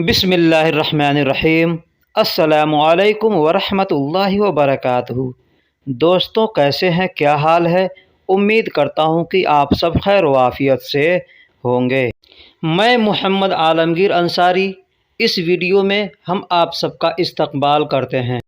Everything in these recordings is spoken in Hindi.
बिस्मिल्लाहिर्रहमानिर्रहीम। अस्सलामुअलैकुम वरहमतुल्लाहि वबरकातुहू। दोस्तों, कैसे हैं, क्या हाल है? उम्मीद करता हूं कि आप सब खैर वाफियत से होंगे। मैं मोहम्मद आलमगीर अंसारी। इस वीडियो में हम आप सबका इस्तकबाल करते हैं।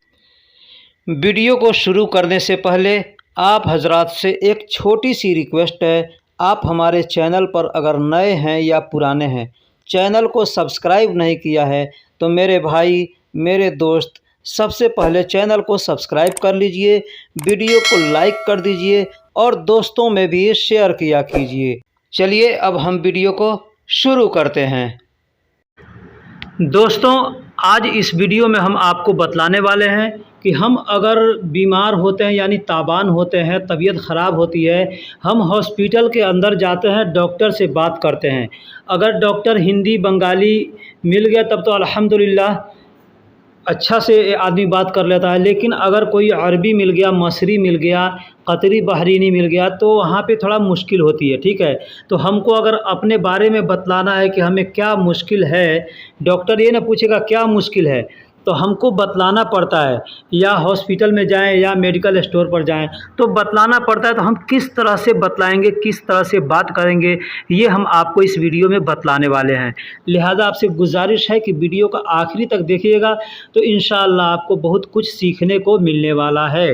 वीडियो को शुरू करने से पहले आप हजरात से एक छोटी सी रिक्वेस्ट है। आप हमारे चैनल पर अगर नए हैं या पुराने हैं, चैनल को सब्सक्राइब नहीं किया है तो मेरे भाई, मेरे दोस्त, सबसे पहले चैनल को सब्सक्राइब कर लीजिए, वीडियो को लाइक कर दीजिए और दोस्तों में भी शेयर किया कीजिए। चलिए अब हम वीडियो को शुरू करते हैं। दोस्तों, आज इस वीडियो में हम आपको बतलाने वाले हैं कि हम अगर बीमार होते हैं यानी ताबान होते हैं, तबीयत ख़राब होती है, हम हॉस्पिटल के अंदर जाते हैं, डॉक्टर से बात करते हैं। अगर डॉक्टर हिंदी बंगाली मिल गया तब तो अल्हम्दुलिल्लाह अच्छा से आदमी बात कर लेता है, लेकिन अगर कोई अरबी मिल गया, मसरी मिल गया, कतरी बहरीनी मिल गया तो वहाँ पे थोड़ा मुश्किल होती है। ठीक है, तो हमको अगर अपने बारे में बतलाना है कि हमें क्या मुश्किल है, डॉक्टर ये ना पूछेगा क्या मुश्किल है, तो हमको बतलाना पड़ता है। या हॉस्पिटल में जाएं या मेडिकल स्टोर पर जाएं तो बतलाना पड़ता है। तो हम किस तरह से बतलाएंगे, किस तरह से बात करेंगे, ये हम आपको इस वीडियो में बतलाने वाले हैं। लिहाजा आपसे गुजारिश है कि वीडियो का आखिरी तक देखिएगा तो इंशाअल्लाह आपको बहुत कुछ सीखने को मिलने वाला है।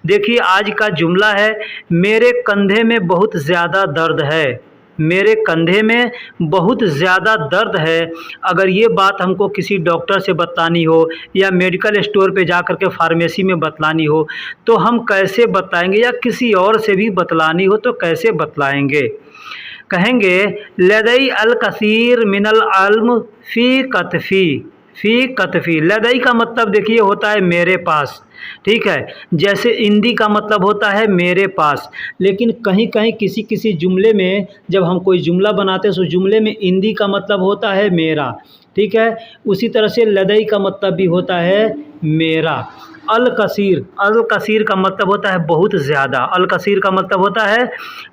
देखिए, आज का जुमला है, मेरे कंधे में बहुत ज़्यादा दर्द है। मेरे कंधे में बहुत ज़्यादा दर्द है। अगर ये बात हमको किसी डॉक्टर से बतलानी हो या मेडिकल स्टोर पे जा कर के फार्मेसी में बतलानी हो तो हम कैसे बतलाएंगे, या किसी और से भी बतलानी हो तो कैसे बतलाएंगे? कहेंगे लदई अल कसीर मिनल अल्म फ़ी कतफ़ी। लदई का मतलब देखिए होता है मेरे पास। ठीक है, जैसे इंदी का मतलब होता है मेरे पास, लेकिन कहीं कहीं किसी किसी जुमले में जब हम कोई जुमला बनाते हैं तो जुमले में इंदी का मतलब होता है मेरा। ठीक है, उसी तरह से लदई का मतलब भी होता है मेरा। अल कसीर का मतलब होता है बहुत ज़्यादा। अल कसीर का मतलब होता है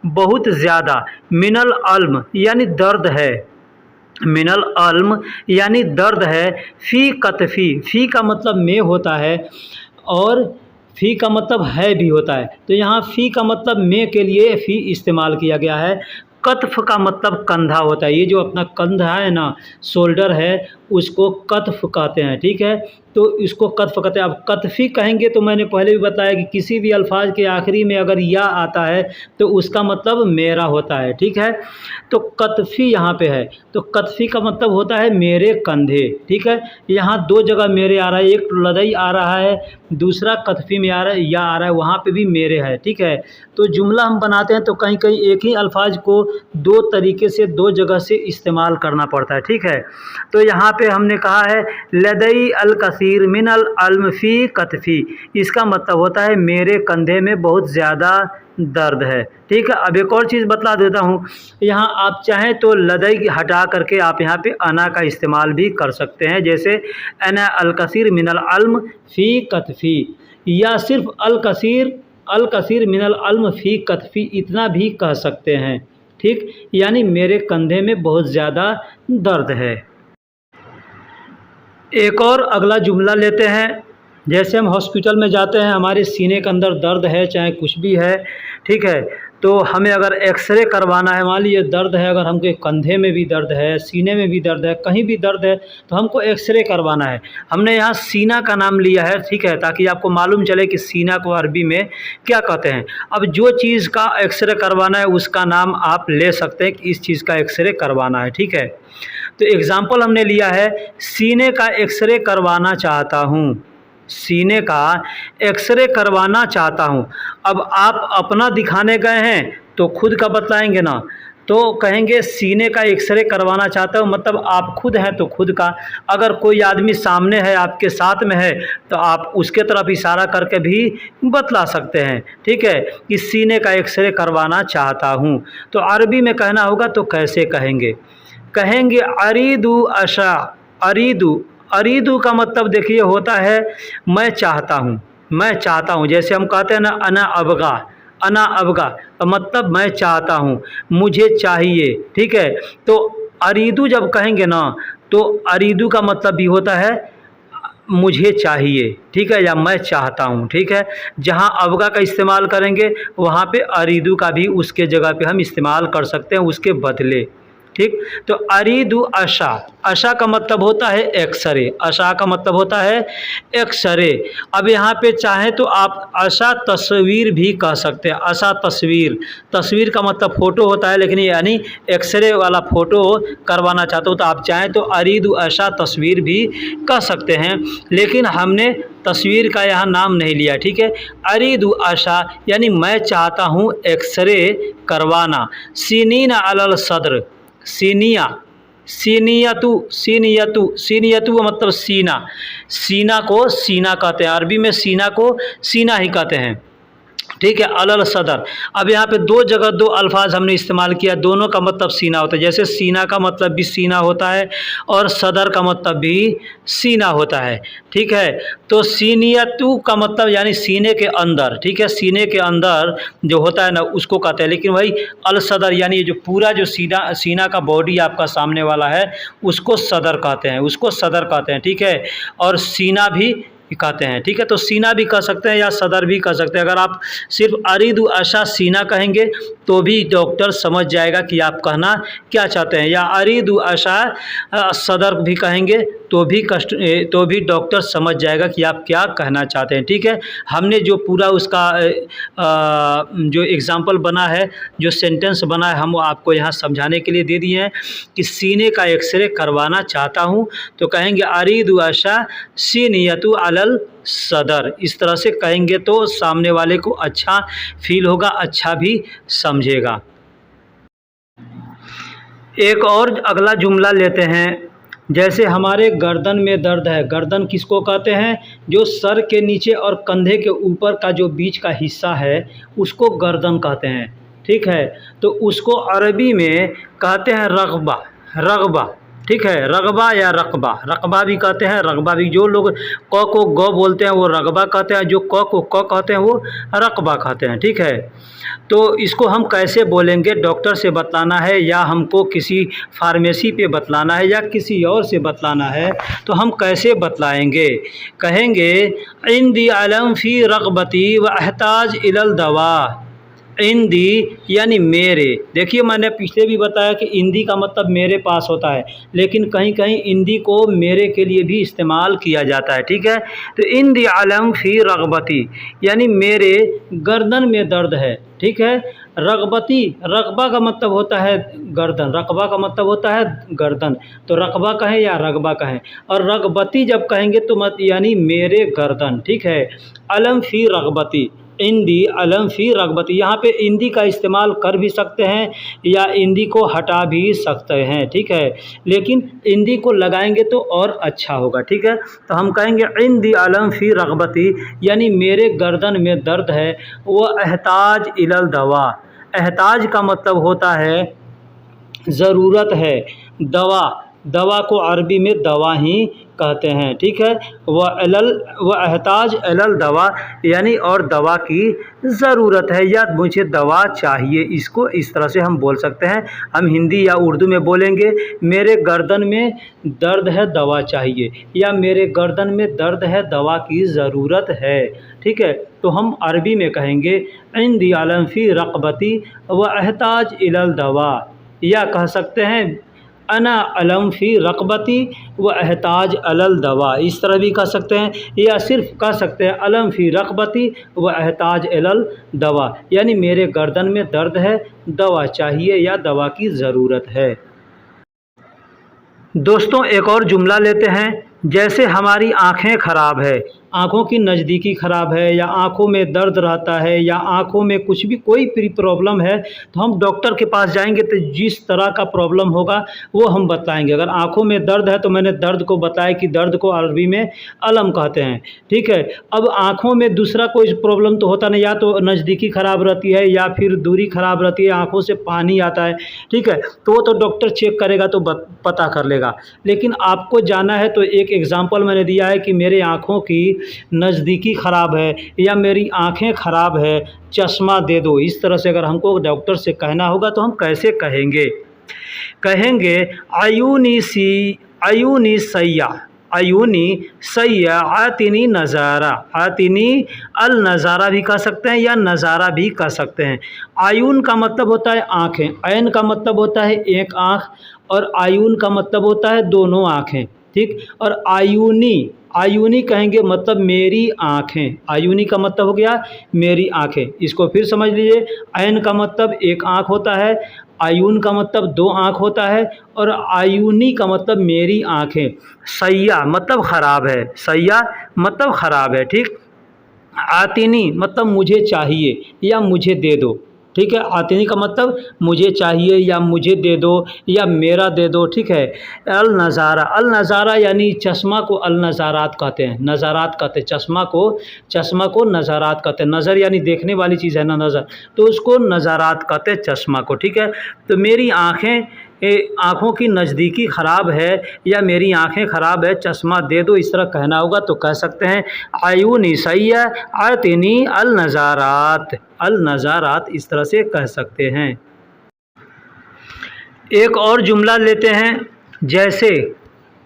बहुत ज़्यादा। मिनल अल्म यानी दर्द है, मिनल अल्म यानी दर्द है। फ़ी का मतलब में होता है और फ़ी का मतलब है भी होता है। तो यहाँ फ़ी का मतलब में के लिए फ़ी इस्तेमाल किया गया है। कत्फ़ का मतलब कंधा होता है। ये जो अपना कंधा है ना, शोल्डर है, उसको कत्फ़ कहते हैं। ठीक है, तो इसको कत्फ़ कहते हैं। अब कत्फ़ी कहेंगे तो मैंने पहले भी बताया कि किसी भी अल्फाज के आखिरी में अगर या आता है तो उसका मतलब मेरा होता है। ठीक है, तो कत्फ़ी यहाँ पे है, तो कत्फ़ी का मतलब होता है मेरे कंधे। ठीक है, यहाँ दो जगह मेरे आ रहा है, एक लदई आ रहा है, दूसरा कत्फ़ी में आ रहा है, या आ रहा है, वहाँ पे भी मेरे है। ठीक है, तो जुमला हम बनाते हैं तो कहीं कहीं एक ही अल्फाज को दो तरीके से, दो जगह से इस्तेमाल करना पड़ता है। ठीक है, तो यहाँ पे हमने कहा है लदई अल कसीर मिनल अल्म फ़ी कतफ़ी, इसका मतलब होता है मेरे कंधे में बहुत ज़्यादा दर्द है। ठीक है, अब एक और चीज़ बतला देता हूँ। यहाँ आप चाहें तो लदई हटा करके आप यहाँ पे अना का इस्तेमाल भी कर सकते हैं, जैसे अना अल कसीर मिनल अल्म फ़ी कतफ़ी, या सिर्फ अल कसीर मिनल अल्म फ़ी कतफ़ी इतना भी कह सकते हैं। ठीक, यानी मेरे कंधे में बहुत ज़्यादा दर्द है। एक और अगला जुमला लेते हैं। जैसे हम हॉस्पिटल में जाते हैं, हमारे सीने के अंदर दर्द है, चाहे कुछ भी है, ठीक है, तो हमें अगर एक्सरे करवाना है, मान लीजिए दर्द है, अगर हमके कंधे में भी दर्द है, सीने में भी दर्द है, कहीं भी दर्द है तो हमको एक्सरे करवाना है। हमने यहाँ सीना का नाम लिया है, ठीक है, ताकि आपको मालूम चले कि सीना को अरबी में क्या कहते हैं। अब जो चीज़ का एक्सरे करवाना है उसका नाम आप ले सकते हैं कि इस चीज़ का एक्सरे करवाना है। ठीक है, तो एग्ज़ाम्पल हमने लिया है, सीने का एक्सरे करवाना चाहता हूँ, सीने का एक्सरे करवाना चाहता हूँ। अब आप अपना दिखाने गए हैं तो खुद का बतलाएंगे ना, तो कहेंगे सीने का एक्सरे करवाना चाहता हूँ, मतलब आप खुद हैं तो खुद का। अगर कोई आदमी सामने है, आपके साथ में है, तो आप उसके तरफ इशारा करके भी बतला सकते हैं। ठीक है, कि सीने का एक्सरे करवाना चाहता हूँ। तो अरबी में कहना होगा तो कैसे कहेंगे? कहेंगे अरीदू अशा। अरीदू का मतलब देखिए होता है मैं चाहता हूँ, मैं चाहता हूँ। जैसे हम कहते हैं ना अना अबगा तो मतलब मैं चाहता हूँ, मुझे चाहिए। ठीक है, तो अरीदू जब कहेंगे ना तो अरीदू का मतलब भी होता है मुझे चाहिए, ठीक है, या मैं चाहता हूँ, ठीक है। जहाँ अबगा का इस्तेमाल करेंगे वहाँ पे अरीदू का भी उसके जगह पे हम इस्तेमाल कर सकते हैं उसके बदले, ठीक। तो अरीदू अशा, अशा का मतलब होता है एक्सरे, अशा का मतलब होता है एक्सरे। अब यहाँ पे चाहें तो आप अशा तस्वीर भी कह सकते हैं, अशा तस्वीर, तस्वीर का मतलब फ़ोटो होता है, लेकिन यानी एक्सरे वाला फ़ोटो करवाना चाहते हो तो आप चाहें तो अरीदू अशा तस्वीर भी कह सकते हैं, लेकिन हमने तस्वीर का यहाँ नाम नहीं लिया, ठीक है। अरीदू आशा यानी मैं चाहता हूँ एक्सरे करवाना। सीनीना अलल सद्र, सीनिया, सीनियतु, सीनियतु, सीनियतु का मतलब सीना, सीना को सीना कहते हैं, अरबी में सीना को सीना ही कहते हैं, ठीक है। अलल सदर, अब यहाँ पे दो जगह दो अल्फाज हमने इस्तेमाल किया, दोनों का मतलब सीना होता है। जैसे सीना का मतलब भी सीना होता है और सदर का मतलब भी सीना होता है, ठीक है। तो सीनियतु का मतलब यानी सीने के अंदर, ठीक है, सीने के अंदर जो होता है ना उसको कहते हैं, लेकिन वही अल सदर यानी जो पूरा जो सीना सीना का बॉडी आपका सामने वाला है उसको सदर कहते हैं, उसको सदर कहते हैं, ठीक है। और सीना भी कहते हैं, ठीक है। तो सीना भी कह सकते हैं या सदर भी कह सकते हैं। अगर आप सिर्फ अरीदू आशा सीना कहेंगे तो भी डॉक्टर समझ जाएगा कि आप कहना क्या चाहते हैं, या अरीदू आशा सदर भी कहेंगे तो भी डॉक्टर समझ जाएगा कि आप क्या कहना चाहते हैं, ठीक है। हमने जो पूरा उसका जो एग्ज़ाम्पल बना है, जो सेंटेंस बना है, हम आपको यहाँ समझाने के लिए दे दिए हैं कि सीने का एक्सरे करवाना चाहता हूँ तो कहेंगे अरीदू आशा सीनियतु अलल सदर। इस तरह से कहेंगे तो सामने वाले को अच्छा फील होगा, अच्छा भी समझेगा। एक और अगला जुमला लेते हैं, जैसे हमारे गर्दन में दर्द है। गर्दन किसको कहते हैं? जो सर के नीचे और कंधे के ऊपर का जो बीच का हिस्सा है उसको गर्दन कहते हैं, ठीक है। तो उसको अरबी में कहते हैं रग़बा, रग़बा, ठीक है। रग़बा या रक़बा, रक़बा भी कहते हैं, रग़बा भी। जो लोग क को ग बोलते हैं वो रग़बा कहते हैं, जो क को क कहते हैं वो रक़बा कहते हैं, ठीक है। तो इसको हम कैसे बोलेंगे, डॉक्टर से बतलाना है या हमको किसी फार्मेसी पे बतलाना है या किसी और से बतलाना है, तो हम कैसे बतलाएंगे? कहेंगे इंदी अलम फ़ी रग़बती व अहताज इलल दवा। इंदी यानी मेरे, देखिए मैंने पिछले भी बताया कि इंदी का मतलब मेरे पास होता है, लेकिन कहीं कहीं इंदी को मेरे के लिए भी इस्तेमाल किया जाता है, ठीक है। तो इंदी अलम फ़ी रग़बती यानी मेरे गर्दन में दर्द है, ठीक है। रग़बती, रग़बा का मतलब होता है गर्दन, रक़बा का मतलब होता है गर्दन, तो रक़बा कहें या रग़बा कहें। और रग़बती जब कहेंगे तो मत यानी मेरे गर्दन, ठीक है। अलम फ़ी रग़बती, इंदी अलम फ़ी रग़बती, यहाँ पे इंदी का इस्तेमाल कर भी सकते हैं या इंदी को हटा भी सकते हैं, ठीक है। लेकिन इंदी को लगाएंगे तो और अच्छा होगा, ठीक है। तो हम कहेंगे इंदी अलम फ़ी रग़बती यानी मेरे गर्दन में दर्द है, वह एहताज इलल दवा। एहताज का मतलब होता है ज़रूरत है, दवा, दवा को अरबी में दवा ही कहते हैं, ठीक है। व एहताज अलल दवा यानी और दवा की ज़रूरत है या मुझे दवा चाहिए, इसको इस तरह से हम बोल सकते हैं। हम हिंदी या उर्दू में बोलेंगे मेरे गर्दन में दर्द है दवा चाहिए, या मेरे गर्दन में दर्द है दवा की ज़रूरत है, ठीक है। तो हम अरबी में कहेंगे इंदी अलम फ़ी रग़बती व एहताज इलल दवा, या कह सकते हैं अना अलम फ़ी रग़बती व एहताज अलल दवा, इस तरह भी कह सकते हैं। या सिर्फ कह सकते हैं अलम फ़ी रग़बती व एहताज अलल दवा यानी मेरे गर्दन में दर्द है, दवा चाहिए या दवा की ज़रूरत है। दोस्तों एक और जुमला लेते हैं, जैसे हमारी आँखें ख़राब है, आँखों की नज़दीकी ख़राब है या आँखों में दर्द रहता है या आँखों में कुछ भी कोई प्रॉब्लम है, तो हम डॉक्टर के पास जाएंगे तो जिस तरह का प्रॉब्लम होगा वो हम बताएंगे। अगर आँखों में दर्द है तो मैंने दर्द को बताया कि दर्द को अरबी में अलम कहते हैं, ठीक है। अब आँखों में दूसरा कोई प्रॉब्लम तो होता नहीं, या तो नज़दीकी ख़राब रहती है या फिर दूरी ख़राब रहती है, आँखों से पानी आता है, ठीक है। तो वो तो डॉक्टर चेक करेगा तो पता कर लेगा। लेकिन आपको जाना है तो एक एग्ज़ाम्पल मैंने दिया है कि मेरे आँखों की नज़दीकी ख़राब है या मेरी आँखें ख़राब है, चश्मा दे दो। इस तरह से अगर हमको डॉक्टर से कहना होगा तो हम कैसे कहेंगे? कहेंगे अयूनी सय्या, अयूनी सय्या, आतिनी नज़ारा, आतिनी अल नज़ारा भी कह सकते हैं या नज़ारा भी कह सकते हैं। आयून का मतलब होता है आँखें, ऐन का मतलब होता है एक आँख, और आयून का मतलब होता है दोनों आँखें, ठीक। और आयूनी, आयूनी कहेंगे मतलब मेरी आँखें, आयूनी का मतलब हो गया मेरी आँखें। इसको फिर समझ लीजिए, ऐन का मतलब एक आँख होता है, आयून का मतलब दो आँख होता है, और आयूनी का मतलब मेरी आँखें। सय्या मतलब ख़राब है, सय्या मतलब ख़राब है, ठीक। आतिनी मतलब मुझे चाहिए या मुझे दे दो, ठीक है। आतिनी का मतलब मुझे चाहिए या मुझे दे दो या मेरा दे दो, ठीक है। अल नज़ारा, अल नज़ारा यानी चश्मा को अल नज़ारात कहते हैं, नज़ारात कहते हैं चश्मा को नज़ारात कहते हैं। नज़र यानी देखने वाली चीज़ है ना, नज़र, तो उसको नज़ारात कहते हैं चश्मा को, ठीक है। तो मेरी आँखें, आँखों की नज़दीकी ख़राब है या मेरी आँखें ख़राब है, चश्मा दे दो, इस तरह कहना होगा तो कह सकते हैं आयूनी सय्या आतिनी अल नज़ारात, अल नज़ारात इस तरह से कह सकते हैं। एक और जुमला लेते हैं, जैसे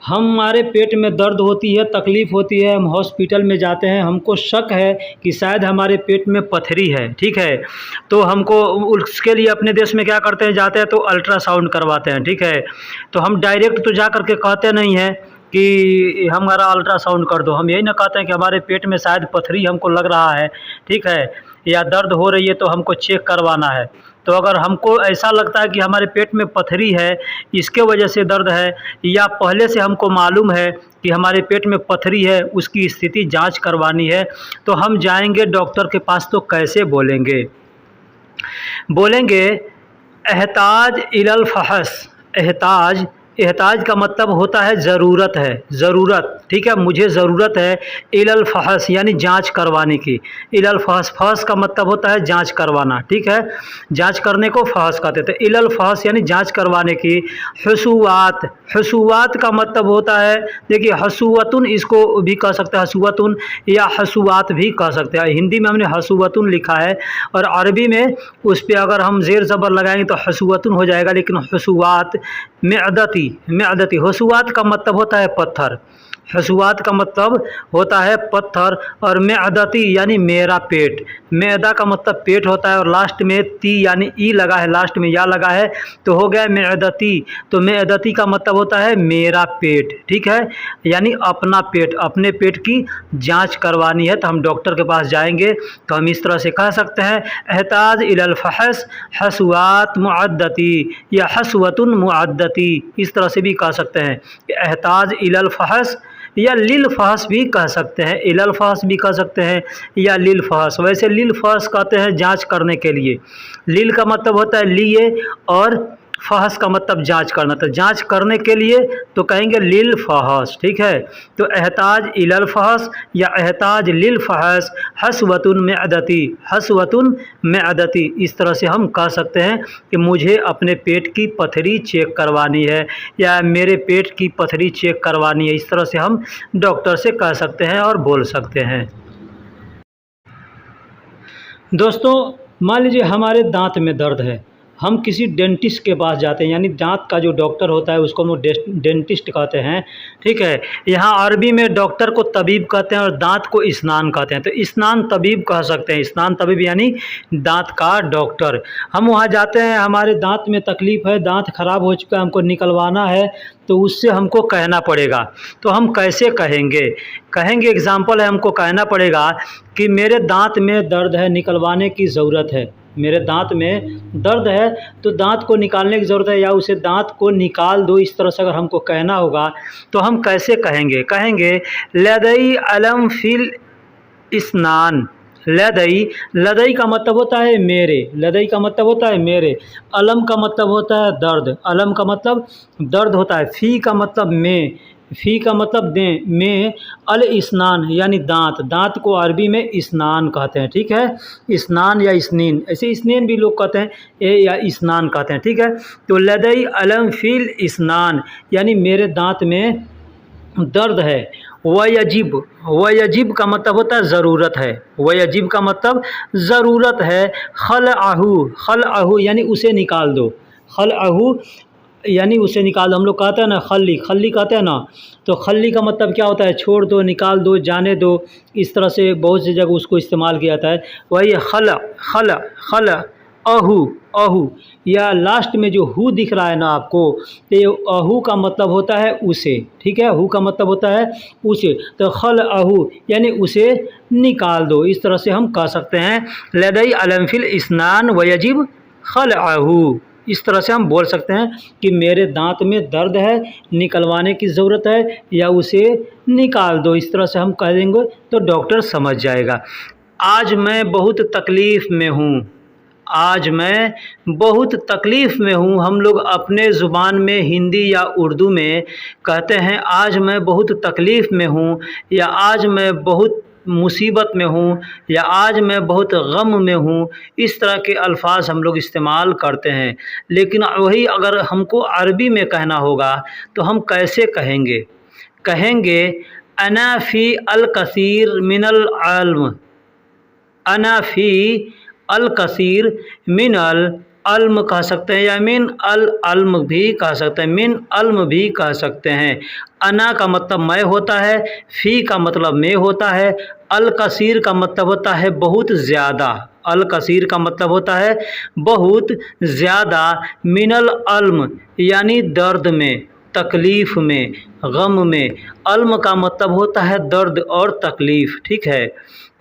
हमारे पेट में दर्द होती है, तकलीफ़ होती है, हम हॉस्पिटल में जाते हैं, हमको शक है कि शायद हमारे पेट में पथरी है, ठीक है। तो हमको उसके लिए अपने देश में क्या करते हैं, जाते हैं तो अल्ट्रासाउंड करवाते हैं, ठीक है। तो हम डायरेक्ट तो जा कर के कहते नहीं हैं कि हमारा अल्ट्रासाउंड कर दो, हम यही ना कहते हैं कि हमारे पेट में शायद पथरी हमको लग रहा है, ठीक है, या दर्द हो रही है तो हमको चेक करवाना है। तो अगर हमको ऐसा लगता है कि हमारे पेट में पथरी है, इसके वजह से दर्द है, या पहले से हमको मालूम है कि हमारे पेट में पथरी है, उसकी स्थिति जांच करवानी है, तो हम जाएंगे डॉक्टर के पास। तो कैसे बोलेंगे, बोलेंगे एहताज इलल फहस, एहताज, एहताज का मतलब होता है ज़रूरत है, ज़रूरत, ठीक है, मुझे ज़रूरत है। इलल फहस यानी जांच करवाने की, इलल फहस, फहस का मतलब होता है जांच करवाना, ठीक है, जांच करने को फहस कहते थे। इलल फहस यानी जांच करवाने की। हसूआत, हसूआत का मतलब होता है, देखिए हसूवतुन इसको भी कह सकते हैं, हसूवतुन या हसूआत भी कह सकते हैं। हिंदी में हमने हसूवतुन लिखा है और अरबी में उस पर अगर हम ज़ेर ज़बर लगाएंगे तो हसूवतुन हो जाएगा, लेकिन हसूआत मेअदती, मेअदती, हसूआत का मतलब होता है पत्थर, हसूआत का मतलब होता है पत्थर, और मेअदती यानी मेरा पेट, मेदा का मतलब पेट होता है और लास्ट में ती यानी ई लगा है, लास्ट में या लगा है, तो हो गया मेअदती। तो मेअदती का मतलब होता है मेरा पेट, ठीक है, यानी अपना पेट, अपने पेट की जांच करवानी है तो हम डॉक्टर के पास जाएंगे। तो हम इस तरह से कह सकते हैं एहताज इलल फहस हसूआत मुअद्दती या हसवतुन मुअद्दती, इस तरह से भी कह सकते हैं कि एहताज इलल फहस या लिल फहस भी कह सकते हैं, इलल फहस भी कह सकते हैं या लिल फहस। वैसे लिल फहस कहते हैं जांच करने के लिए, लिल का मतलब होता है लिए और फहस का मतलब जांच करना, तो जांच करने के लिए तो कहेंगे लिल फहस, ठीक है। तो एहताज इलल फहस या एहताज लिल फहस हसवतुन मेअदती, हसवतुन मेअदती, इस तरह से हम कह सकते हैं कि मुझे अपने पेट की पथरी चेक करवानी है या मेरे पेट की पथरी चेक करवानी है, इस तरह से हम डॉक्टर से कह सकते हैं और बोल सकते हैं। दोस्तों मान लीजिए हमारे दांत में दर्द है, हम किसी डेंटिस्ट के पास जाते हैं, यानी दांत का जो डॉक्टर होता है उसको हम डेंटिस्ट कहते हैं, ठीक है। यहाँ अरबी में डॉक्टर को तबीब कहते हैं और दांत को स्नान कहते हैं, तो स्नान तबीब कह सकते हैं, स्नान तबीब यानी दांत का डॉक्टर। हम वहाँ जाते हैं, हमारे दांत में तकलीफ़ है, दांत खराब हो चुका है, हमको निकलवाना है, तो उससे हमको कहना पड़ेगा। तो हम कैसे कहेंगे, कहेंगे एग्ज़ाम्पल है, हमको कहना पड़ेगा कि मेरे दांत में दर्द है, निकलवाने की ज़रूरत है, मेरे दांत में दर्द है तो दांत को निकालने की ज़रूरत है या उसे दांत को निकाल दो, इस तरह से अगर हमको कहना होगा तो हम कैसे कहेंगे, कहेंगे लदई अलम फिल इस्नान। लदई, लदई का मतलब होता है मेरे, लदई का मतलब होता है मेरे, अलम का मतलब होता है दर्द, अलम का मतलब दर्द होता है, फ़ी का मतलब में, फ़ी का मतलब दें, में, अल इस्नान यानी दांत, दांत को अरबी में इस्नान कहते हैं, ठीक है, इस्नान या इस्नीन, ऐसे इस्नीन भी लोग कहते हैं, ए या इस्नान कहते हैं, ठीक है। तो लदई अलम फिल इस्नान यानी मेरे दांत में दर्द है। वयजिब, वयजिब का मतलब होता है ज़रूरत है, वयजिब का मतलब ज़रूरत है। खल आहू, खल आहू यानी उसे निकाल दो, खल आहू यानी उसे निकाल दो। हम लोग कहते हैं ना खल्ली, खल्ली कहते हैं ना, तो खल्ली का मतलब क्या होता है, छोड़ दो, निकाल दो, जाने दो। इस तरह से बहुत सी जगह उसको इस्तेमाल किया जाता है। वही खल, खल, खल, अहू, अहू, या लास्ट में जो हु दिख रहा है ना आपको, तो ये अहू का मतलब होता है उसे, ठीक है, हु का मतलब होता है उसे। तो खल अहू यानी उसे निकाल दो। इस तरह से हम कह सकते हैं लदई अलम फिल इस्नान वयजिब खल अहू। इस तरह से हम बोल सकते हैं कि मेरे दांत में दर्द है, निकलवाने की ज़रूरत है, या उसे निकाल दो। इस तरह से हम कह देंगे तो डॉक्टर समझ जाएगा। आज मैं बहुत तकलीफ़ में हूँ, आज मैं बहुत तकलीफ़ में हूँ। हम लोग अपने ज़ुबान में हिंदी या उर्दू में कहते हैं आज मैं बहुत तकलीफ़ में हूँ, या आज मैं बहुत मुसीबत में हूँ, या आज मैं बहुत गम में हूँ। इस तरह के अल्फाज हम लोग इस्तेमाल करते हैं। लेकिन वही अगर हमको अरबी में कहना होगा तो हम कैसे कहेंगे? कहेंगे अना फ़ी अल कसीर मिनल इल्म, अना फ़ी अल कसीर मिन अल अल्म कह सकते हैं, या मिन अल अल्म भी कह सकते हैं, मिन अल्म भी कह सकते हैं। अना का मतलब मैं होता है, फ़ी का मतलब में होता है, अल कसीर का मतलब होता है बहुत ज़्यादा, अल कसीर का मतलब होता है बहुत ज़्यादा, मिनल अल्म यानी दर्द में, तकलीफ़ में, गम में। अल्म का मतलब होता है दर्द और तकलीफ़, ठीक है।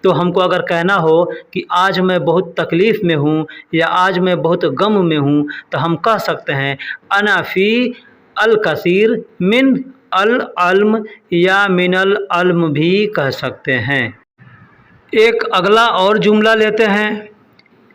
तो हमको अगर कहना हो कि आज मैं बहुत तकलीफ़ में हूँ, या आज मैं बहुत गम में हूँ, तो हम कह सकते हैं अना फ़ी अल कसीर मिन अल अल्म, या मिनल अल्म भी कह सकते हैं। एक अगला और जुमला लेते हैं।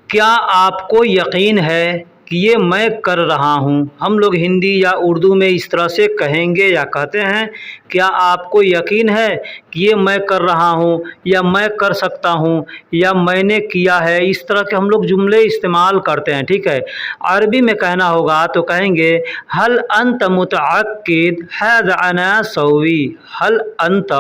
क्या आपको यकीन है कि ये मैं कर रहा हूँ? हम लोग हिंदी या उर्दू में इस तरह से कहेंगे या कहते हैं, क्या आपको यकीन है कि ये मैं कर रहा हूँ, या मैं कर सकता हूँ, या मैंने किया है। इस तरह के हम लोग जुमले इस्तेमाल करते हैं, ठीक है। अरबी में कहना होगा तो कहेंगे हल अंत मुतअक्किद हैज़ अना सौवी। हल अंत,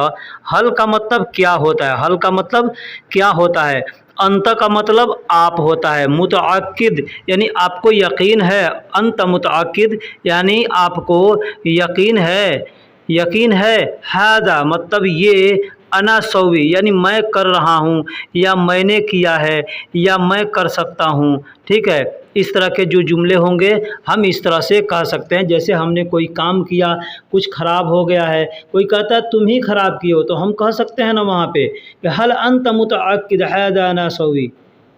हल का मतलब क्या होता है, हल का मतलब क्या होता है, अंत का मतलब आप होता है, मुतअक्किद यानी आपको यकीन है, अंत मुतअक्किद यानी आपको यकीन है, यकीन है। हादा मतलब ये, अना सौवी यानी मैं कर रहा हूँ, या मैंने किया है, या मैं कर सकता हूँ, ठीक है। इस तरह के जो जुमले होंगे हम इस तरह से कह सकते हैं। जैसे हमने कोई काम किया, कुछ ख़राब हो गया है, कोई कहता है तुम ही ख़राब किए हो, तो हम कह सकते हैं ना वहाँ पे कि हल अंत मुतअक्किद हादा अना सौवी,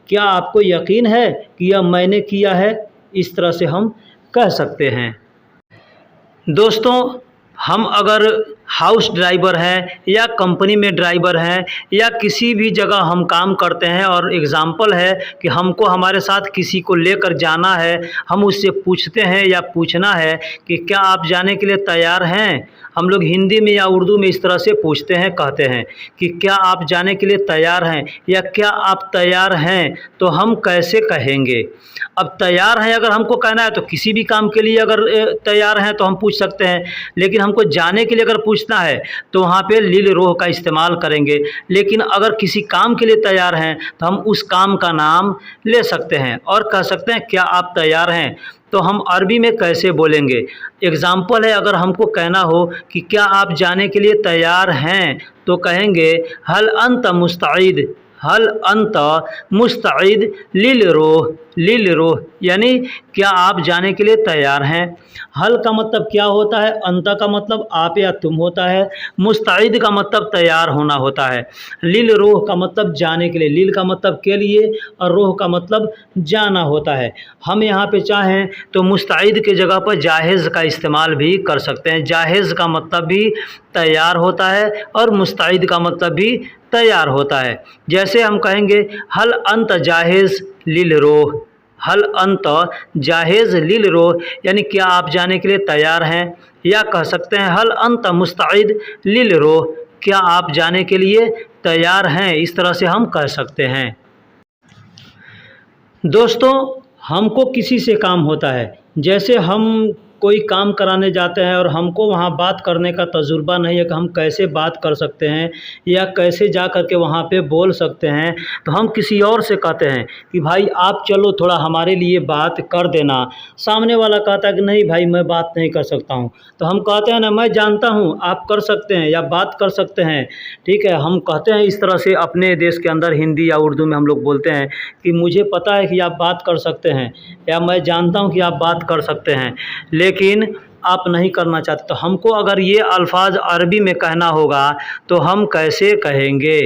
क्या आपको यकीन है कि यह मैंने किया है। इस तरह से हम कह सकते हैं। दोस्तों, हम अगर हाउस ड्राइवर हैं, या कंपनी में ड्राइवर हैं, या किसी भी जगह हम काम करते हैं, और एग्ज़ाम्पल है कि हमको हमारे साथ किसी को लेकर जाना है, हम उससे पूछते हैं या पूछना है कि क्या आप जाने के लिए तैयार हैं। हम लोग हिंदी में या उर्दू में इस तरह से पूछते हैं, कहते हैं कि क्या आप जाने के लिए तैयार हैं, या क्या आप तैयार हैं। तो हम कैसे कहेंगे? अब तैयार हैं अगर हमको कहना है तो किसी भी काम के लिए अगर तैयार हैं तो हम पूछ सकते हैं, लेकिन हमको जाने के लिए अगर पूछना है तो वहाँ पे लिल रोह का इस्तेमाल करेंगे। लेकिन अगर किसी काम के लिए तैयार हैं तो हम उस काम का नाम ले सकते हैं और कह सकते हैं क्या आप तैयार हैं। तो हम अरबी में कैसे बोलेंगे? एग्ज़ाम्पल है, अगर हमको कहना हो कि क्या आप जाने के लिए तैयार हैं तो कहेंगे हल अंत मुस्तईद, हल अंत मुस्तईद लिल रोह, लिल रोह यानी क्या आप जाने के लिए तैयार हैं। हल का मतलब क्या होता है, अंत का मतलब आप या तुम होता है, मुस्तईद का मतलब तैयार होना होता है, लिल रोह का मतलब जाने के लिए, लिल का मतलब के लिए और रोह का मतलब जाना होता है। हम यहाँ पे चाहें तो मुस्तईद के जगह पर जाहिज़ का इस्तेमाल भी कर सकते हैं। जाहिज़ का मतलब भी तैयार होता है और मुस्तईद का मतलब भी तैयार होता है। जैसे हम कहेंगे हल अंत जाहिज़ लिल रोह, हल अंत जाहिज़ लिल रोह यानी क्या आप जाने के लिए तैयार हैं। या कह सकते हैं हल अंत मुस्तईद लिल रोह, क्या आप जाने के लिए तैयार हैं। इस तरह से हम कह सकते हैं। दोस्तों, हमको किसी से काम होता है, जैसे हम कोई काम कराने जाते हैं और हमको वहाँ बात करने का तजुर्बा नहीं है कि हम कैसे बात कर सकते हैं या कैसे जा कर के वहाँ पे बोल सकते हैं, तो हम किसी और से कहते हैं कि भाई आप चलो थोड़ा हमारे लिए बात कर देना। सामने वाला कहता है कि नहीं भाई मैं बात नहीं कर सकता हूँ, तो हम कहते हैं ना मैं जानता हूँ आप कर सकते हैं या बात कर सकते हैं। ठीक है, हम कहते हैं इस तरह से अपने देश के अंदर हिंदी या उर्दू में हम लोग बोलते हैं कि मुझे पता है कि आप बात कर सकते हैं या मैं जानता हूँ कि आप बात कर सकते हैं, लेकिन आप नहीं करना चाहते। तो हमको अगर ये अल्फाज अरबी में कहना होगा तो हम कैसे कहेंगे?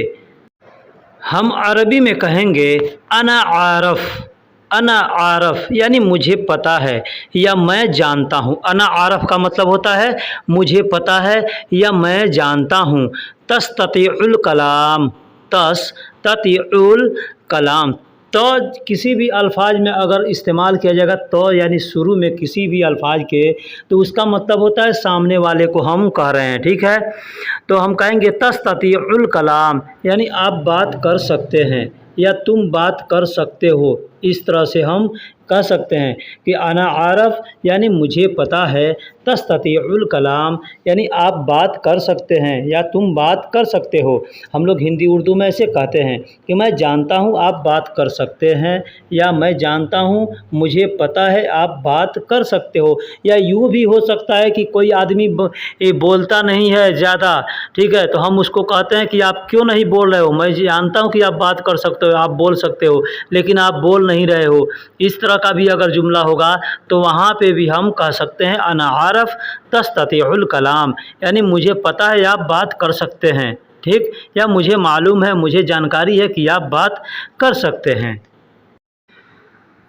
हम अरबी में कहेंगे अना आरफ़। अना आरफ़ यानी मुझे पता है या मैं जानता हूँ। अना आरफ़ का मतलब होता है मुझे पता है या मैं जानता हूँ। तस्ततीउल कलाम, तस्ततीउल कलाम, तो किसी भी अल्फाज में अगर इस्तेमाल किया जाएगा तो यानी शुरू में किसी भी अल्फाज के, तो उसका मतलब होता है सामने वाले को हम कह रहे हैं। ठीक है, तो हम कहेंगे तस्ततीउल कलाम यानी आप बात कर सकते हैं या तुम बात कर सकते हो। इस तरह से हम कह सकते हैं कि अना आरफ़ यानी मुझे पता है, तस्ततीउल कलाम यानी आप बात कर सकते हैं या तुम बात कर सकते हो। हम लोग हिंदी उर्दू में ऐसे कहते हैं कि मैं जानता हूँ आप बात कर सकते हैं या मैं जानता हूँ मुझे पता है आप बात कर सकते हो। या यूँ भी हो सकता है कि कोई आदमी बोलता नहीं है ज़्यादा, ठीक है, तो हम उसको कहते हैं कि आप क्यों नहीं बोल रहे हो, मैं जानता हूँ कि आप बात कर सकते हो, आप बोल सकते हो, लेकिन आप बोल नहीं रहे हो। इस तरह का भी अगर जुमला होगा तो वहाँ पे भी हम कह सकते हैं अना आरफ़ तस्ततीउल कलाम यानी मुझे पता है आप बात कर सकते हैं। ठीक, या मुझे मालूम है, मुझे जानकारी है कि आप बात कर सकते हैं।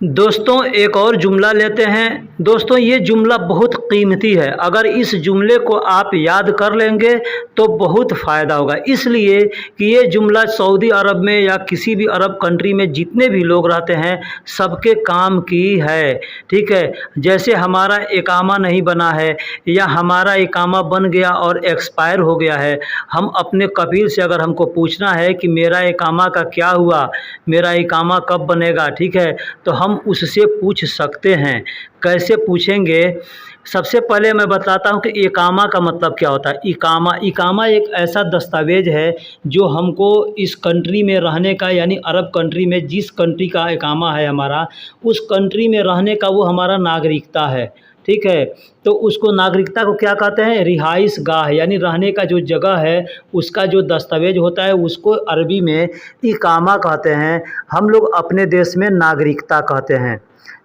दोस्तों एक और जुमला लेते हैं। दोस्तों ये जुमला बहुत कीमती है, अगर इस जुमले को आप याद कर लेंगे तो बहुत फ़ायदा होगा। इसलिए कि ये जुमला सऊदी अरब में या किसी भी अरब कंट्री में जितने भी लोग रहते हैं सबके काम की है। ठीक है, जैसे हमारा इकामा नहीं बना है या हमारा इकामा बन गया और एक्सपायर हो गया है, हम अपने कफील से अगर हमको पूछना है कि मेरा इकामा का क्या हुआ, मेरा इकामा कब बनेगा, ठीक है, तो हम उससे पूछ सकते हैं। कैसे पूछेंगे? सबसे पहले मैं बताता हूँ कि इकामा का मतलब क्या होता है। इकामा एक ऐसा दस्तावेज़ है जो हमको इस कंट्री में रहने का, यानी अरब कंट्री में जिस कंट्री का इकामा है हमारा, उस कंट्री में रहने का वो हमारा नागरिकता है। ठीक है, तो उसको नागरिकता को क्या कहते हैं? रिहाइश गाह, यानी रहने का जो जगह है उसका जो दस्तावेज होता है उसको अरबी में इकामा कहते हैं। हम लोग अपने देश में नागरिकता कहते हैं।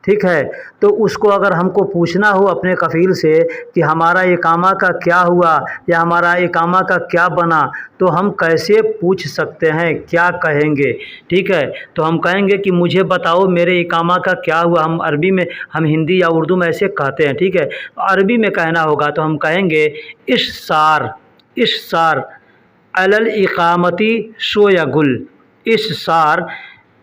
ठीक है, तो उसको अगर हमको पूछना हो अपने कफ़ील से कि हमारा इकामा का क्या हुआ या हमारा इकामा का क्या बना, तो हम कैसे पूछ सकते हैं, क्या कहेंगे? ठीक है, तो हम कहेंगे कि मुझे बताओ मेरे इकामा का क्या हुआ। हम अरबी में, हम हिंदी या उर्दू में ऐसे कहते हैं। ठीक है, तो अरबी में कहना होगा तो हम कहेंगे इश्सार अलल इकामती शोयगुल। इश्सार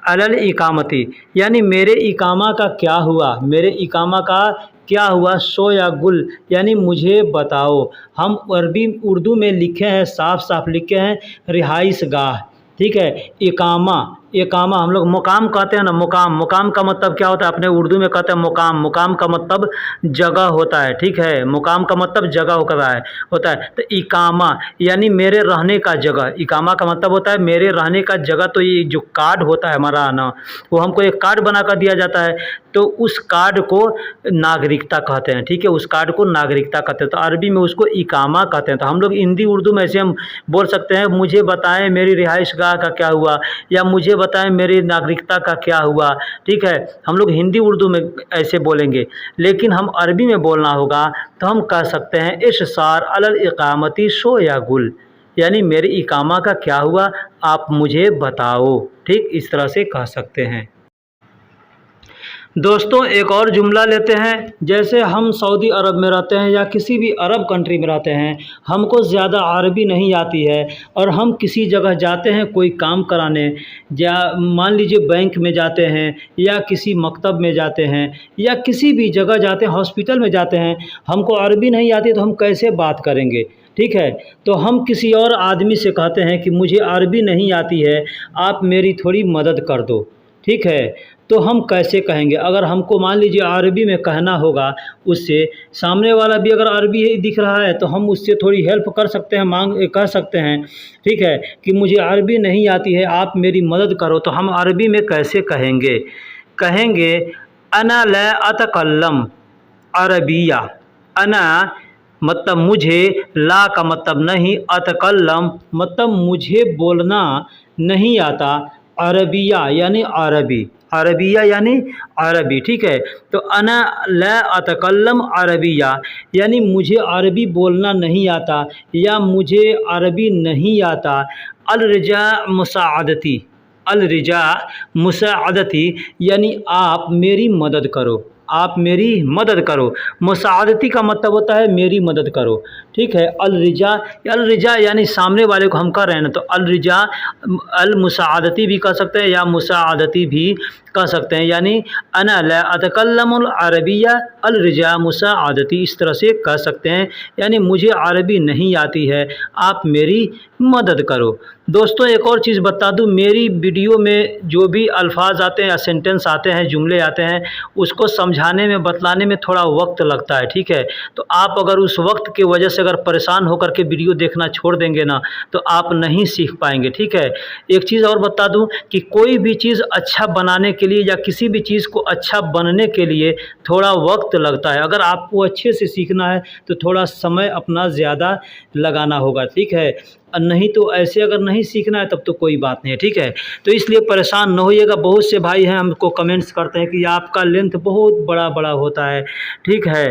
अलल इकामती यानी मेरे इकामा का क्या हुआ, मेरे इकामा का क्या हुआ, शो या गुल यानी मुझे बताओ। हम अरबी उर्दू में लिखे हैं, साफ साफ लिखे हैं रिहाइश गाह। ठीक है, इकामा हम लोग मुकाम कहते हैं ना, मुकाम का मतलब क्या होता है? अपने उर्दू में कहते हैं मुकाम का मतलब जगह होता है। ठीक है, मुकाम का मतलब जगह होता है। तो इकामा यानी मेरे रहने का जगह, इकामा का मतलब होता है मेरे रहने का जगह। तो ये जो कार्ड होता है हमारा ना, वो हमको एक कार्ड बना कर दिया जाता है, तो उस कार्ड को नागरिकता कहते हैं। ठीक है, उस कार्ड को नागरिकता कहते हैं, तो अरबी में उसको इकामा कहते हैं। तो हम लोग हिंदी उर्दू में ऐसे हम बोल सकते हैं, मुझे बताएं मेरी रिहाइशगाह का क्या हुआ या मुझे बताएं मेरी नागरिकता का क्या हुआ। ठीक है, हम लोग हिंदी उर्दू में ऐसे बोलेंगे, लेकिन हम अरबी में बोलना होगा तो हम कह सकते हैं इश्सार अलल इकामती शो या गुल, यानी मेरी इकामा का क्या हुआ आप मुझे बताओ। ठीक, इस तरह से कह सकते हैं। दोस्तों एक और जुमला लेते हैं। जैसे हम सऊदी अरब में रहते हैं या किसी भी अरब कंट्री में रहते हैं, हमको ज़्यादा अरबी नहीं आती है और हम किसी जगह जाते हैं कोई काम कराने, या मान लीजिए बैंक में जाते हैं या किसी मकतब में जाते हैं या किसी भी जगह जाते हैं, हॉस्पिटल में जाते हैं, हमको अरबी नहीं आती तो हम कैसे बात करेंगे? ठीक है, तो हम किसी और आदमी से कहते हैं कि मुझे अरबी नहीं आती है, आप मेरी थोड़ी मदद कर दो। ठीक है। तो हम कैसे कहेंगे? अगर हमको मान लीजिए अरबी में कहना होगा उससे, सामने वाला भी अगर अरबी ही दिख रहा है तो हम उससे थोड़ी हेल्प कर सकते हैं, कह सकते हैं, ठीक है, कि मुझे अरबी नहीं आती है, आप मेरी मदद करो। तो हम अरबी में कैसे कहेंगे? कहेंगे अना ला अतकल्लम अरबिया। अना मतलब मुझे, ला का मतलब नहीं, अतकल्लम मतलब मुझे बोलना नहीं आता, अरबिया यानी अरबी, अरबिया यानी अरबी, ठीक है। तो अना ला अतकल्लम अरबिया यानी मुझे अरबी बोलना नहीं आता या मुझे अरबी नहीं आता। अलरिजा मुसाअदती, अलरिजा मुसाअदती यानी आप मेरी मदद करो, आप मेरी मदद करो। मुसाअदती का मतलब होता है मेरी मदद करो, ठीक है। अलरिजा, अलरिजा यानी सामने वाले को हम कह रहे हैं ना, तो अलरिजा अल मुसाअदती भी कह सकते हैं या मुसाअदती भी कह सकते हैं, यानी अना ला अतकल्लमुल अरबिया अलरिजा मुसाअदती, इस तरह से कह सकते हैं, यानी मुझे अरबी नहीं आती है, आप मेरी मदद करो। दोस्तों एक और चीज़ बता दूं, मेरी वीडियो में जो भी अल्फाज आते हैं या सेंटेंस आते हैं, जुमले आते हैं, उसको समझाने में, बतलाने में थोड़ा वक्त लगता है, ठीक है। तो आप अगर उस वक्त की वजह से अगर परेशान होकर के वीडियो देखना छोड़ देंगे ना, तो आप नहीं सीख पाएंगे, ठीक है। एक चीज़ और बता दूं कि कोई भी चीज़ अच्छा बनाने के लिए या किसी भी चीज़ को अच्छा बनने के लिए थोड़ा वक्त लगता है। अगर आपको अच्छे से सीखना है तो थोड़ा समय अपना ज़्यादा लगाना होगा, ठीक है। नहीं तो ऐसे अगर नहीं सीखना है तब तो कोई बात नहीं है, ठीक है। तो इसलिए परेशान न होइएगा। बहुत से भाई हैं हमको कमेंट्स करते हैं कि आपका लेंथ बहुत बड़ा बड़ा होता है, ठीक है,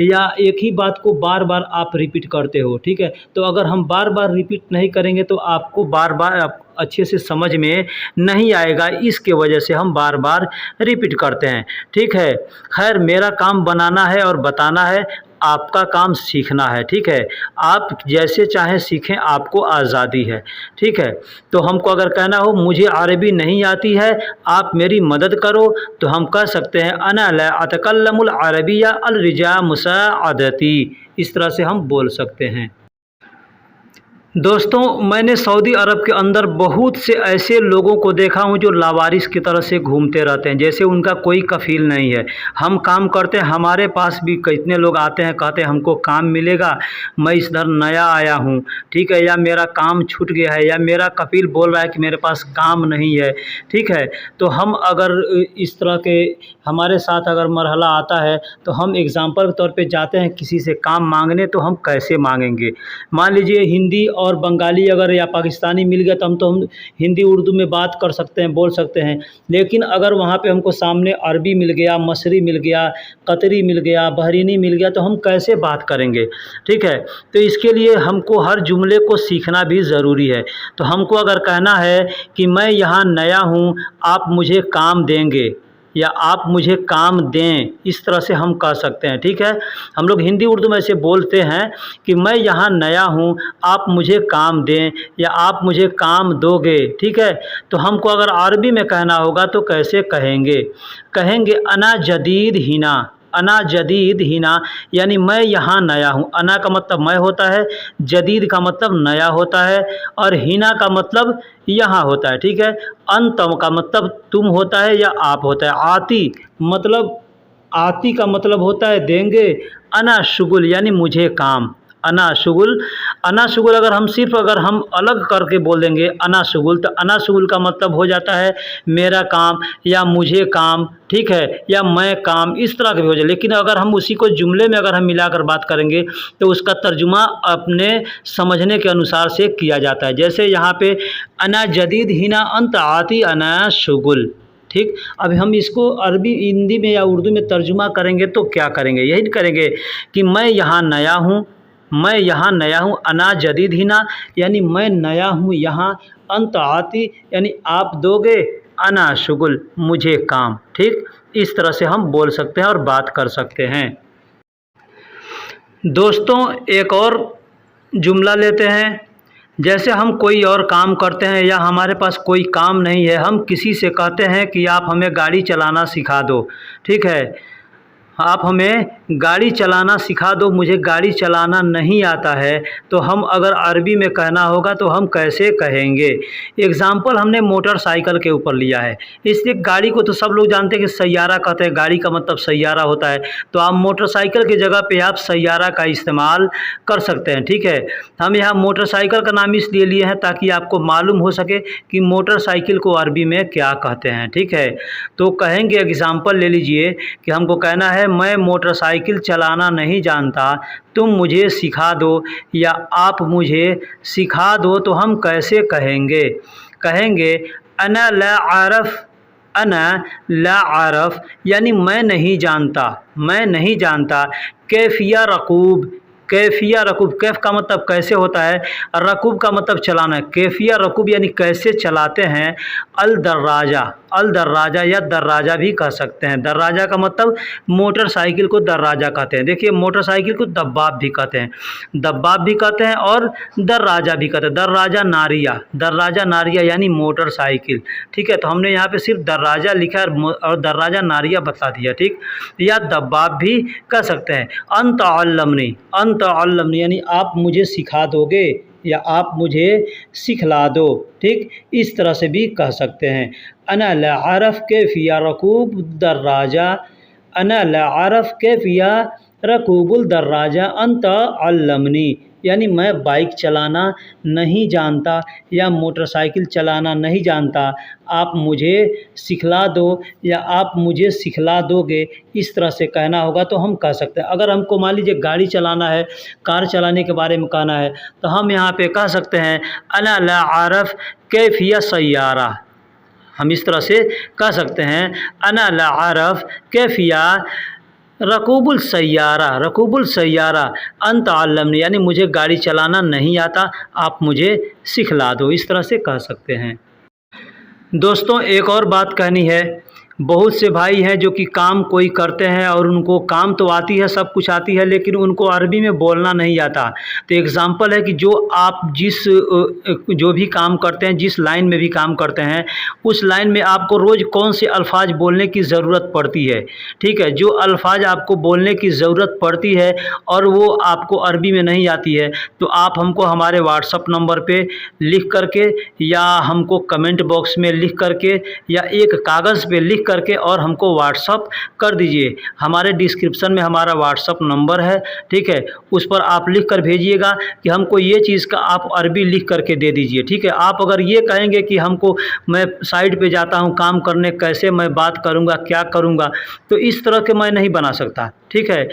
या एक ही बात को बार बार आप रिपीट करते हो, ठीक है। तो अगर हम बार बार रिपीट नहीं करेंगे तो आपको बार बार अच्छे से समझ में नहीं आएगा, इसके वजह से हम बार बार रिपीट करते हैं, ठीक है। खैर मेरा काम बनाना है और बताना है, आपका काम सीखना है, ठीक है। आप जैसे चाहें सीखें, आपको आज़ादी है, ठीक है। तो हमको अगर कहना हो मुझे अरबी नहीं आती है, आप मेरी मदद करो, तो हम कह सकते हैं अना ला अतकल्लमुल अरबिया अलरिजा मुसाअदती, इस तरह से हम बोल सकते हैं। दोस्तों मैंने सऊदी अरब के अंदर बहुत से ऐसे लोगों को देखा हूँ जो लावारिस की तरह से घूमते रहते हैं, जैसे उनका कोई कफ़ील नहीं है। हम काम करते हैं, हमारे पास भी कितने लोग आते हैं, कहते हैं हमको काम मिलेगा, मैं इधर नया आया हूँ, ठीक है, या मेरा काम छूट गया है, या मेरा कफ़ील बोल रहा है कि मेरे पास काम नहीं है, ठीक है। तो हम अगर इस तरह के हमारे साथ अगर मरहला आता है तो हम एग्ज़ाम्पल के तौर पे जाते हैं किसी से काम मांगने, तो हम कैसे मांगेंगे? मान लीजिए हिंदी और बंगाली अगर या पाकिस्तानी मिल गया तो हम हिंदी उर्दू में बात कर सकते हैं, बोल सकते हैं। लेकिन अगर वहाँ पे हमको सामने अरबी मिल गया, मसरी मिल गया, कतरी मिल गया, बहरीनी मिल गया, तो हम कैसे बात करेंगे, ठीक है। तो इसके लिए हमको हर जुमले को सीखना भी ज़रूरी है। तो हमको अगर कहना है कि मैं यहाँ नया हूँ, आप मुझे काम देंगे, या आप मुझे काम दें, इस तरह से हम कह सकते हैं, ठीक है। हम लोग हिंदी उर्दू में ऐसे बोलते हैं कि मैं यहाँ नया हूँ, आप मुझे काम दें या आप मुझे काम दोगे, ठीक है। तो हमको अगर अरबी में कहना होगा तो कैसे कहेंगे? कहेंगे अना जदीद हिना, अना जदीद हिना यानी मैं यहाँ नया हूँ। अना का मतलब मैं होता है, जदीद का मतलब नया होता है, और हिना का मतलब यहाँ होता है, ठीक है। अंतम का मतलब तुम होता है या आप होता है। आती मतलब, आती का मतलब होता है देंगे। अना शुगुल यानी मुझे काम, अना शुगुल। अना शुगुल अगर हम सिर्फ अगर हम अलग करके बोल देंगे अना शुगुल, तो अना शुगुल का मतलब हो जाता है मेरा काम या मुझे काम, ठीक है, या मैं काम, इस तरह के भी हो जाए। लेकिन अगर हम उसी को जुमले में अगर हम मिलाकर बात करेंगे तो उसका तर्जुमा अपने समझने के अनुसार से किया जाता है। जैसे यहाँ पे अना जदीद हिना अंत आती अना शुगुल, ठीक। अब हम इसको अरबी, हिंदी में या उर्दू में तर्जुमा करेंगे तो क्या करेंगे? यही करेंगे कि मैं यहाँ नया हूँ, मैं यहाँ नया हूँ। अना जदीद हिना यानी मैं नया हूँ यहाँ। अंत आती यानी आप दोगे। अना शुगुल मुझे काम, ठीक। इस तरह से हम बोल सकते हैं और बात कर सकते हैं। दोस्तों एक और जुमला लेते हैं। जैसे हम कोई और काम करते हैं या हमारे पास कोई काम नहीं है, हम किसी से कहते हैं कि आप हमें गाड़ी चलाना सिखा दो, ठीक है। आप हमें गाड़ी चलाना सिखा दो, मुझे गाड़ी चलाना नहीं आता है, तो हम अगर अरबी में कहना होगा तो हम कैसे कहेंगे। एग्ज़ाम्पल हमने मोटरसाइकिल के ऊपर लिया है, इसलिए गाड़ी को तो सब लोग जानते हैं कि सैयारा कहते हैं, गाड़ी का मतलब सैयारा होता है, तो आप मोटरसाइकिल की जगह पे आप सैयारा का इस्तेमाल कर सकते हैं। ठीक है, हम यहाँ मोटरसाइकिल का नाम इसलिए लिए हैं ताकि आपको मालूम हो सके कि मोटरसाइकिल को अरबी में क्या कहते हैं। ठीक है, तो कहेंगे, एग्ज़ाम्पल ले लीजिए कि हमको कहना है मैं मोटरसाइकिल चलाना नहीं जानता, तुम मुझे सिखा दो या आप मुझे सिखा दो, तो हम कैसे कहेंगे। कहेंगे अना ला आरफ, अना ला आरफ यानी मैं नहीं जानता, मैं नहीं जानता। कैफिया रकूब, कैफिया रकूब, कैफ का मतलब कैसे होता है, रकूब का मतलब चलाना है। कैफिया रकूब यानी कैसे चलाते हैं। अल दर्राजा, अल दर्राजा या दर्राजा भी कह सकते हैं। दर्राजा का मतलब मोटरसाइकिल को दर्राजा कहते हैं। देखिए मोटरसाइकिल को दब्बाब भी कहते हैं, दब्बाब भी कहते हैं और दर्राजा भी कहते हैं। दर्राजा नारिया, दर्राजा नारिया यानी मोटरसाइकिल। ठीक है, तो हमने यहाँ पे सिर्फ दर्राजा लिखा और दर्राजा नारिया बता दिया। ठीक, या दब्बाब भी कह सकते हैं। अंत अल्लमनी, अंत अल्लमनी यानी आप मुझे सिखा दोगे या आप मुझे सिखला दो। ठीक, इस तरह से भी कह सकते हैं। अना ला आरफ कैफिया रकूब दर्राजा, अना ला आरफ कैफिया रकूबुल दर्राजा अंत अल्लमनी यानी मैं बाइक चलाना नहीं जानता या मोटरसाइकिल चलाना नहीं जानता, आप मुझे सिखला दो या आप मुझे सिखला दोगे, इस तरह से कहना होगा तो हम कह सकते हैं। अगर हमको मान लीजिए गाड़ी चलाना है, कार चलाने के बारे में कहना है, तो हम यहाँ पे कह सकते हैं अना ला आरफ कैफिया सैयारा। हम इस तरह से कह सकते हैं अना ला आरफ कैफिया रकूबुल सैयारा, रकूबुल सैयारा अंत अल्लमनी यानी मुझे गाड़ी चलाना नहीं आता, आप मुझे सिखला दो, इस तरह से कह सकते हैं। दोस्तों एक और बात कहनी है, बहुत से भाई हैं जो कि काम कोई करते हैं और उनको काम तो आती है, सब कुछ आती है, लेकिन उनको अरबी में बोलना नहीं आता। तो एग्ज़ाम्पल है कि जो आप जो भी काम करते हैं, जिस लाइन में भी काम करते हैं, उस लाइन में आपको रोज़ कौन से अल्फाज बोलने की ज़रूरत पड़ती है। ठीक है, जो अल्फाज आपको बोलने की ज़रूरत पड़ती है और वो आपको अरबी में नहीं आती है, तो आप हमको हमारे व्हाट्सअप नंबर पर लिख करके या हमको कमेंट बॉक्स में लिख करके या एक कागज़ पे लिख करके और हमको व्हाट्सअप कर दीजिए। हमारे डिस्क्रिप्शन में हमारा व्हाट्सअप नंबर है। ठीक है, उस पर आप लिख कर भेजिएगा कि हमको ये चीज़ का आप अरबी लिख करके दे दीजिए। ठीक है, आप अगर ये कहेंगे कि हमको मैं साइड पे जाता हूँ काम करने, कैसे मैं बात करूँगा, क्या करूँगा, तो इस तरह के मैं नहीं बना सकता। ठीक है,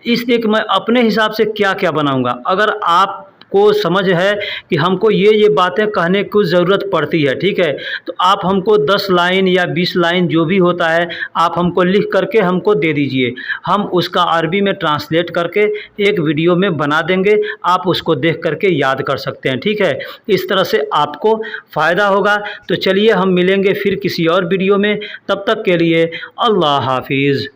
इसलिए कि मैं अपने हिसाब से क्या क्या बनाऊँगा। अगर आप को समझ है कि हमको ये बातें कहने की ज़रूरत पड़ती है, ठीक है, तो आप हमको 10 लाइन या 20 लाइन जो भी होता है आप हमको लिख करके हमको दे दीजिए। हम उसका अरबी में ट्रांसलेट करके एक वीडियो में बना देंगे, आप उसको देख करके याद कर सकते हैं। ठीक है, इस तरह से आपको फ़ायदा होगा। तो चलिए हम मिलेंगे फिर किसी और वीडियो में, तब तक के लिए अल्लाह हाफिज़।